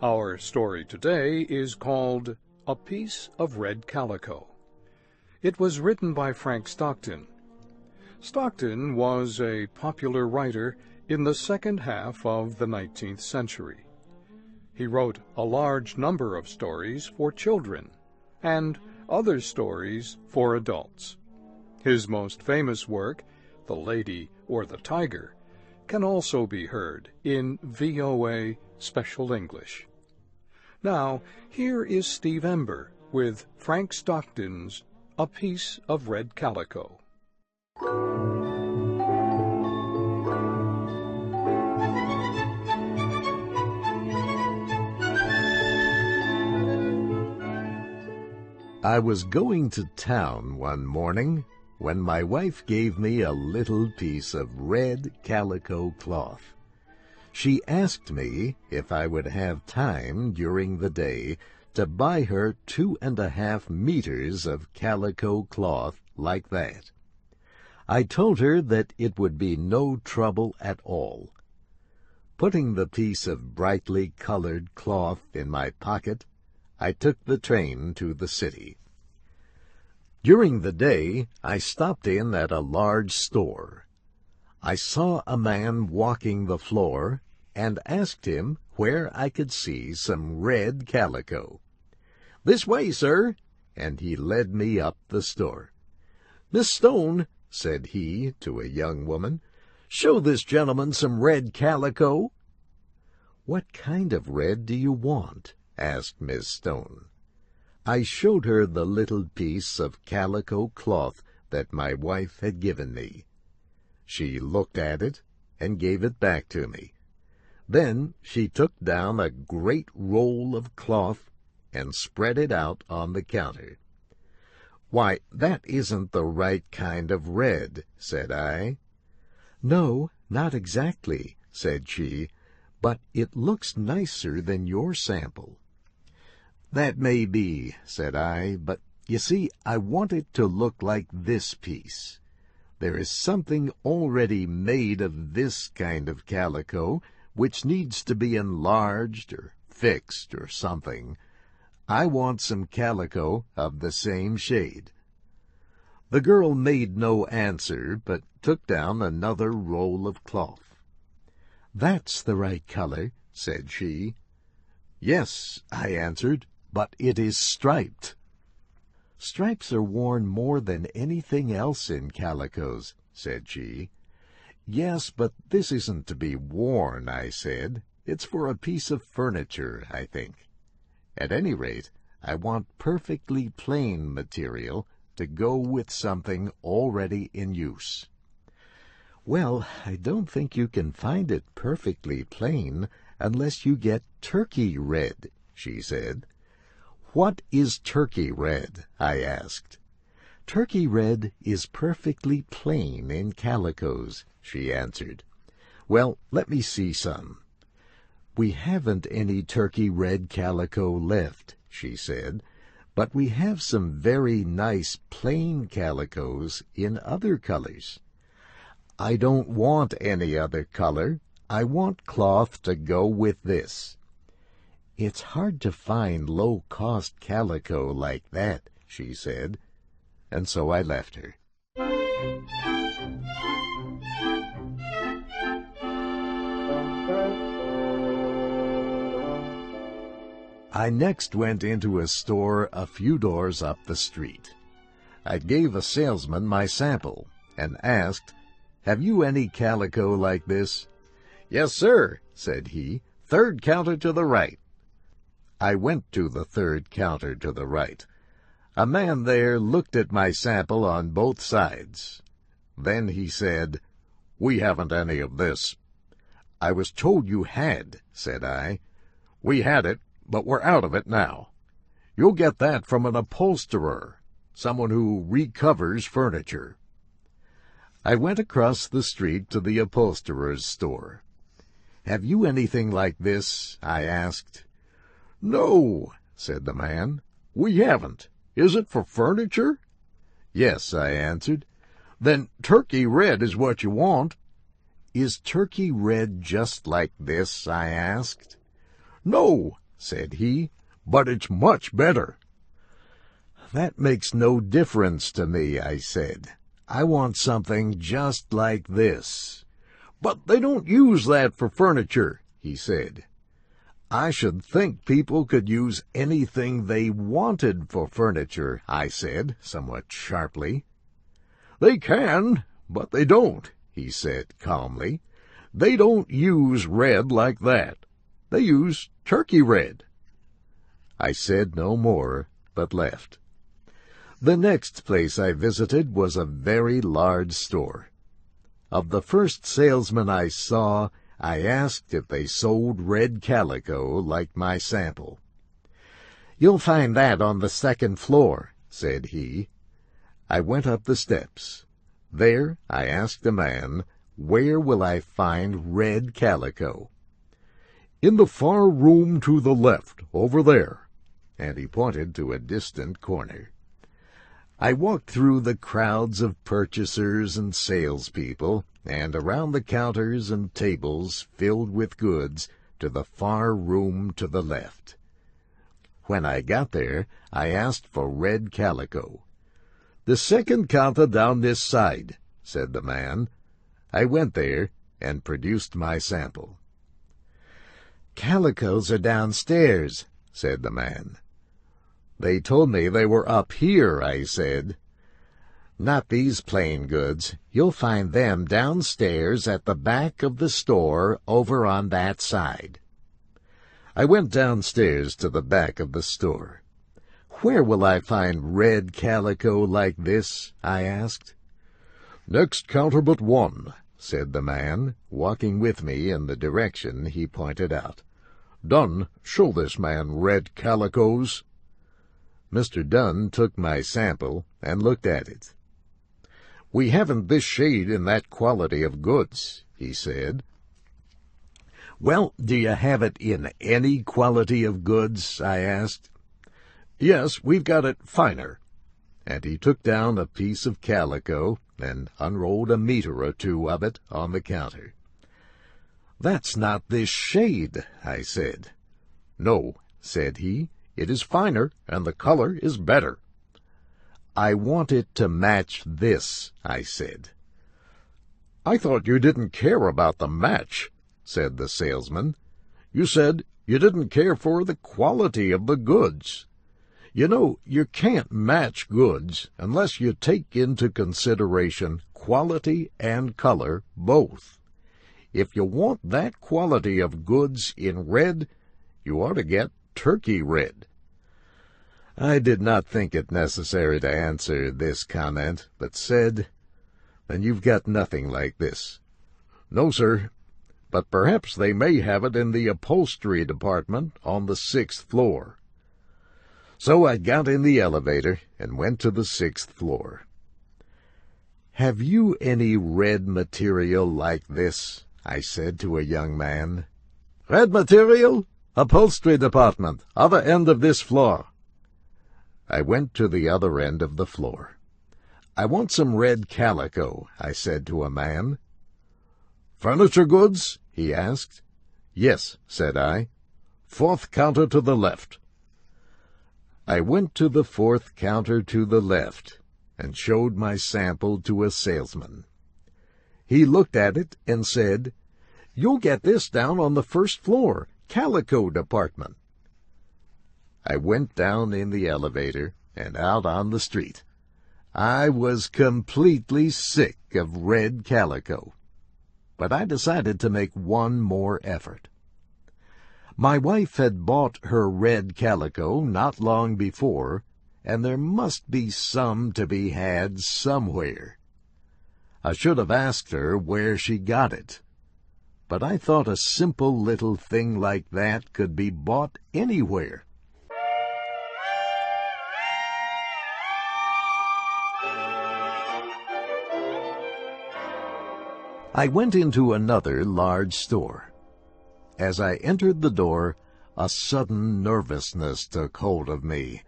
Our story today is called A Piece of Red Calico. It was written by Frank Stockton. Stockton was a popular writer in the second half of the 19th century. He wrote a large number of stories for children and other stories for adults. His most famous work, The Lady or the Tiger, can also be heard in VOA Special English. Now, here is Steve Ember with Frank Stockton's A Piece of Red Calico. I was going to town one morning when my wife gave me a little piece of red calico cloth. She asked me if I would have time during the day to buy her 2.5 meters of calico cloth like that. I told her that it would be no trouble at all. Putting the piece of brightly colored cloth in my pocket, I took the train to the city. During the day, I stopped in at a large store. I saw a man walking the floor and asked him where I could see some red calico. "This way, sir," and he led me up the store. "Miss Stone," said he to a young woman, "show this gentleman some red calico." "What kind of red do you want?" asked Miss Stone. I showed her the little piece of calico cloth that my wife had given me. She looked at it and gave it back to me. Then she took down a great roll of cloth and spread it out on the counter. "Why, that isn't the right kind of red," said I. "No, not exactly," said she, "but it looks nicer than your sample." "That may be," said I, "but you see, I want it to look like this piece. There is something already made of this kind of calico which needs to be enlarged or fixed or something. I want some calico of the same shade." The girl made no answer, but took down another roll of cloth. "That's the right color," said she. "Yes," I answered, "but it is striped." "Stripes are worn more than anything else in calicos," said she. "Yes, but this isn't to be worn," I said. "It's for a piece of furniture, I think. At any rate, I want perfectly plain material to go with something already in use." "Well, I don't think you can find it perfectly plain unless you get turkey red," she said. "What is turkey red?" I asked. "Turkey red is perfectly plain in calicos," she answered. "Well, let me see some." "We haven't any turkey red calico left," she said, "but we have some very nice plain calicos in other colors." "I don't want any other color. I want cloth to go with this." "It's hard to find low-cost calico like that," she said, and so I left her. I next went into a store a few doors up the street. I gave a salesman my sample and asked, "Have you any calico like this?" "Yes, sir," said he. "Third counter to the right." I went to the third counter to the right. A man there looked at my sample on both sides. Then he said, "We haven't any of this." "I was told you had," said I. "We had it, but we're out of it now. You'll get that from an upholsterer, someone who recovers furniture." I went across the street to the upholsterer's store. "Have you anything like this?" I asked. "No," said the man. "We haven't. Is it for furniture?" "Yes," I answered. "Then turkey red is what you want." "Is turkey red just like this?" I asked. "No," said he, "but it's much better." "That makes no difference to me," I said. "I want something just like this." "But they don't use that for furniture," he said. "I should think people could use anything they wanted for furniture," I said, somewhat sharply. "They can, but they don't," he said calmly. "They don't use red like that. They use turkey red." I said no more, but left. The next place I visited was a very large store. Of the first salesman I saw, I asked if they sold red calico like my sample. "You'll find that on the second floor," said he. I went up the steps. There I asked the man, "Where will I find red calico?" "In the far room to the left, over there," and he pointed to a distant corner. I walked through the crowds of purchasers and salespeople, and around the counters and tables filled with goods, to the far room to the left. When I got there, I asked for red calico. "The second counter down this side," said the man. I went there and produced my sample. "Calicos are downstairs," said the man. "They told me they were up here," I said. "Not these plain goods. You'll find them downstairs at the back of the store over on that side." I went downstairs to the back of the store. "Where will I find red calico like this?" I asked. "Next counter but one," said the man, walking with me in the direction he pointed out. "Dunn, show this man red calicos." Mr. Dunn took my sample and looked at it. "We haven't this shade in that quality of goods," he said. "Well, do you have it in any quality of goods?" I asked. "Yes, we've got it finer." And he took down a piece of calico and unrolled a meter or two of it on the counter. "That's not this shade," I said. "No," said he. "It is finer, and the color is better." "I want it to match this," I said. "I thought you didn't care about the match," said the salesman. "You said you didn't care for the quality of the goods. You know, you can't match goods unless you take into consideration quality and color both. If you want that quality of goods in red, you ought to get turkey red." I did not think it necessary to answer this comment, but said, "Then you've got nothing like this." "No, sir, but perhaps they may have it in the upholstery department on the 6th floor. So I got in the elevator and went to the 6th floor. "Have you any red material like this?" I said to a young man. "Red material? Upholstery department, other end of this floor." I went to the other end of the floor. "I want some red calico," I said to a man. "Furniture goods?" he asked. "Yes," said I. "4th counter to the left." I went to the 4th counter to the left and showed my sample to a salesman. He looked at it and said, "You'll get this down on the 1st floor, calico department." I went down in the elevator and out on the street. I was completely sick of red calico, but I decided to make one more effort. My wife had bought her red calico not long before, and there must be some to be had somewhere. I should have asked her where she got it, but I thought a simple little thing like that could be bought anywhere. I went into another large store. As I entered the door, a sudden nervousness took hold of me.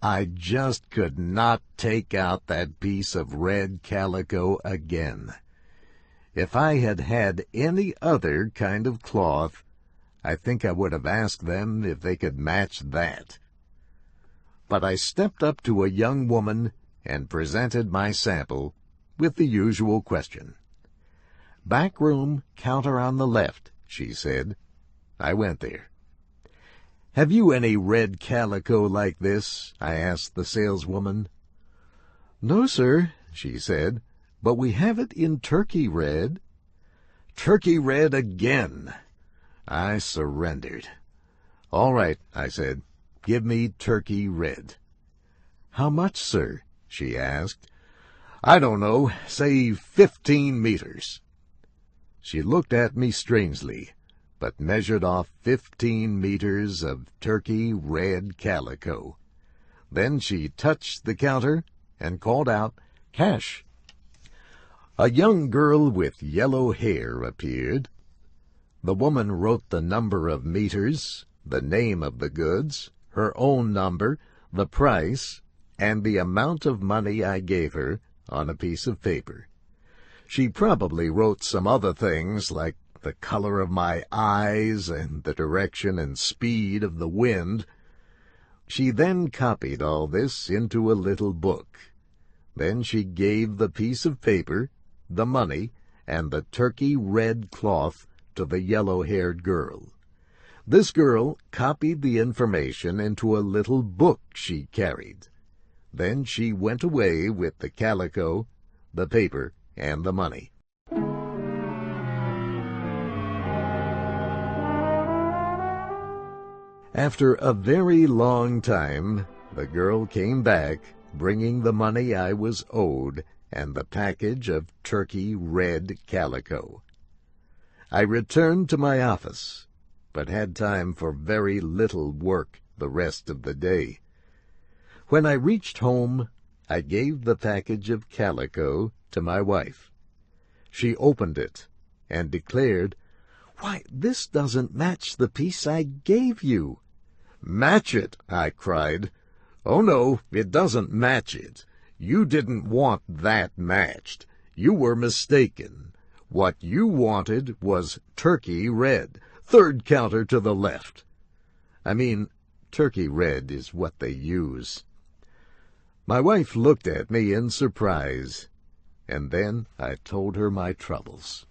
I just could not take out that piece of red calico again. If I had had any other kind of cloth, I think I would have asked them if they could match that. But I stepped up to a young woman and presented my sample with the usual question. "Back room, counter on the left," she said. I went there. "Have you any red calico like this?" I asked the saleswoman. "No, sir," she said, "but we have it in turkey red." Turkey red again! I surrendered. "All right," I said. "Give me turkey red." "How much, sir?" she asked. "I don't know, say 15 meters. She looked at me strangely, but measured off 15 meters of turkey red calico. Then she touched the counter and called out, "Cash." A young girl with yellow hair appeared. The woman wrote the number of meters, the name of the goods, her own number, the price, and the amount of money I gave her on a piece of paper. She probably wrote some other things like the color of my eyes and the direction and speed of the wind. She then copied all this into a little book. Then she gave the piece of paper, the money, and the turkey red cloth to the yellow-haired girl. This girl copied the information into a little book she carried. Then she went away with the calico, the paper, and the money. After a very long time, the girl came back, bringing the money I was owed and the package of turkey red calico. I returned to my office, but had time for very little work the rest of the day. When I reached home, I gave the package of calico to my wife. She opened it and declared, "Why, this doesn't match the piece I gave you." "Match it!" I cried. "Oh, no, it doesn't match it. You didn't want that matched. You were mistaken. What you wanted was turkey red, third counter to the left. I mean, turkey red is what they use." My wife looked at me in surprise, and then I told her my troubles.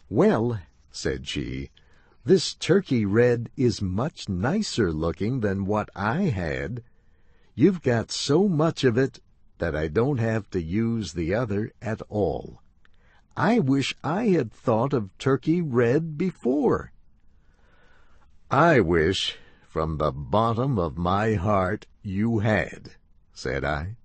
"Well," said she, "this turkey red is much nicer looking than what I had. You've got so much of it that I don't have to use the other at all. I wish I had thought of turkey red before." "I wish from the bottom of my heart you had," said I.